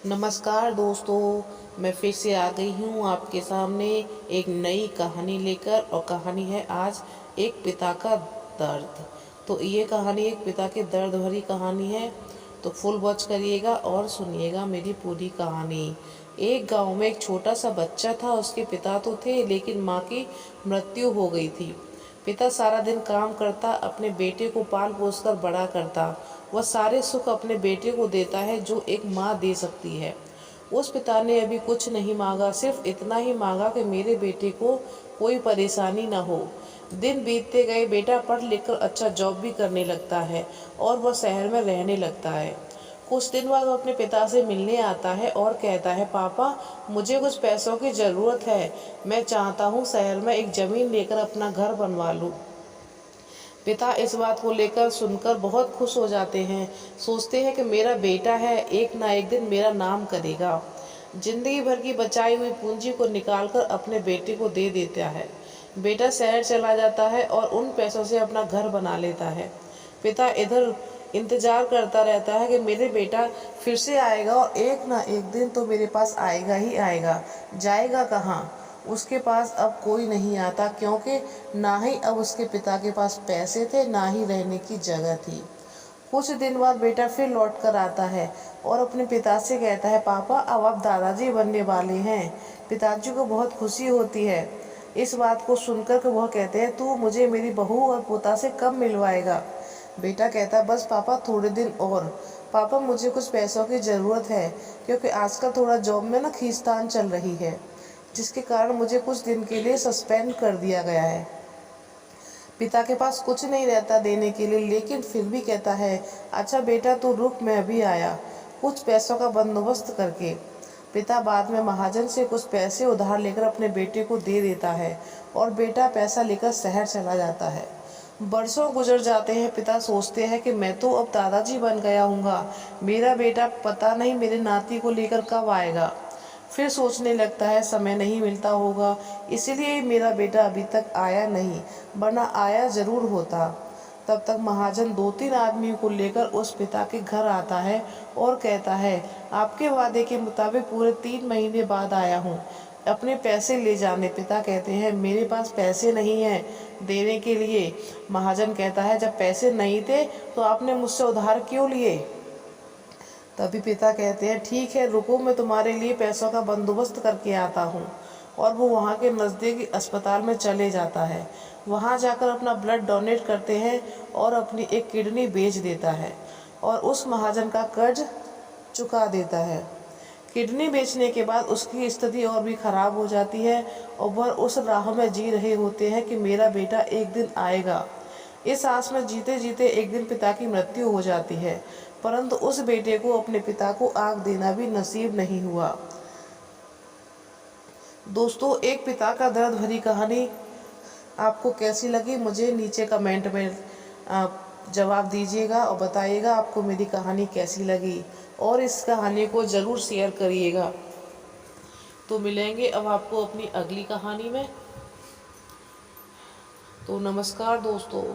नमस्कार दोस्तों, मैं फिर से आ गई हूँ आपके सामने एक नई कहानी लेकर। और कहानी है आज एक पिता का दर्द। तो ये कहानी एक पिता के दर्द भरी कहानी है। तो फुल वॉच करिएगा और सुनिएगा मेरी पूरी कहानी। एक गांव में एक छोटा सा बच्चा था। उसके पिता तो थे लेकिन माँ की मृत्यु हो गई थी। पिता सारा दिन काम करता, अपने बेटे को पाल पोस कर बड़ा करता। वह सारे सुख अपने बेटे को देता है जो एक माँ दे सकती है। उस पिता ने अभी कुछ नहीं मांगा, सिर्फ इतना ही मांगा कि मेरे बेटे को कोई परेशानी ना हो। दिन बीतते गए, बेटा पढ़ लिख कर अच्छा जॉब भी करने लगता है और वह शहर में रहने लगता है। कुछ दिन बाद वो अपने पिता से मिलने आता है और कहता है, पापा मुझे कुछ पैसों की ज़रूरत है। मैं चाहता हूँ शहर में एक ज़मीन लेकर अपना घर बनवा लूँ। पिता इस बात को लेकर सुनकर बहुत खुश हो जाते हैं। सोचते हैं कि मेरा बेटा है, एक ना एक दिन मेरा नाम करेगा। जिंदगी भर की बचाई हुई पूंजी को निकालकर अपने बेटे को दे देता है। बेटा शहर चला जाता है और उन पैसों से अपना घर बना लेता है। पिता इधर इंतजार करता रहता है कि मेरे बेटा फिर से आएगा और एक ना एक दिन तो मेरे पास आएगा ही आएगा। जाएगा कहाँ? उसके पास अब कोई नहीं आता, क्योंकि ना ही अब उसके पिता के पास पैसे थे, ना ही रहने की जगह थी। कुछ दिन बाद बेटा फिर लौट कर आता है और अपने पिता से कहता है, पापा अब आप दादाजी बनने वाले हैं। पिताजी को बहुत खुशी होती है। इस बात को सुनकर के वह कहते हैं, तू मुझे मेरी बहू और पोता से कब मिलवाएगा? बेटा कहता है, बस पापा थोड़े दिन और। पापा मुझे कुछ पैसों की ज़रूरत है, क्योंकि आजकल थोड़ा जॉब में ना खींचतान चल रही है, जिसके कारण मुझे कुछ दिन के लिए सस्पेंड कर दिया गया है। पिता के पास कुछ नहीं रहता देने के लिए, लेकिन फिर भी कहता है, अच्छा बेटा तू रुक, मैं अभी आया कुछ पैसों का बंदोबस्त करके। पिता बाद में महाजन से कुछ पैसे उधार लेकर अपने बेटे को दे देता है और बेटा पैसा लेकर शहर चला जाता है। बरसों गुजर जाते हैं। पिता सोचते हैं कि मैं तो अब दादाजी बन गया हूँगा, मेरा बेटा पता नहीं मेरे नाती को लेकर कब आएगा। फिर सोचने लगता है, समय नहीं मिलता होगा, इसीलिए मेरा बेटा अभी तक आया नहीं, वरना आया ज़रूर होता। तब तक महाजन 2-3 आदमियों को लेकर उस पिता के घर आता है और कहता है, आपके वादे के मुताबिक पूरे 3 महीने बाद आया हूँ, अपने पैसे ले जाने। पिता कहते हैं, मेरे पास पैसे नहीं हैं देने के लिए। महाजन कहता है, जब पैसे नहीं थे तो आपने मुझसे उधार क्यों लिए? तभी पिता कहते हैं, ठीक है रुको, मैं तुम्हारे लिए पैसों का बंदोबस्त करके आता हूँ। और वो वहाँ के नज़दीकी अस्पताल में चले जाता है। वहाँ जाकर अपना ब्लड डोनेट करते हैं और अपनी एक किडनी बेच देता है और उस महाजन का कर्ज चुका देता है। किडनी बेचने के बाद उसकी स्थिति और भी खराब हो जाती है और वह उस राह में जी रहे होते हैं कि मेरा बेटा एक दिन आएगा। इस आस में जीते जीते एक दिन पिता की मृत्यु हो जाती है, परंतु उस बेटे को अपने पिता को आँख देना भी नसीब नहीं हुआ। दोस्तों, एक पिता का दर्द भरी कहानी आपको कैसी लगी? मुझे नीचे कमेंट में जवाब दीजिएगा और बताइएगा आपको मेरी कहानी कैसी लगी, और इस कहानी को ज़रूर शेयर करिएगा। तो मिलेंगे अब आपको अपनी अगली कहानी में। तो नमस्कार दोस्तों।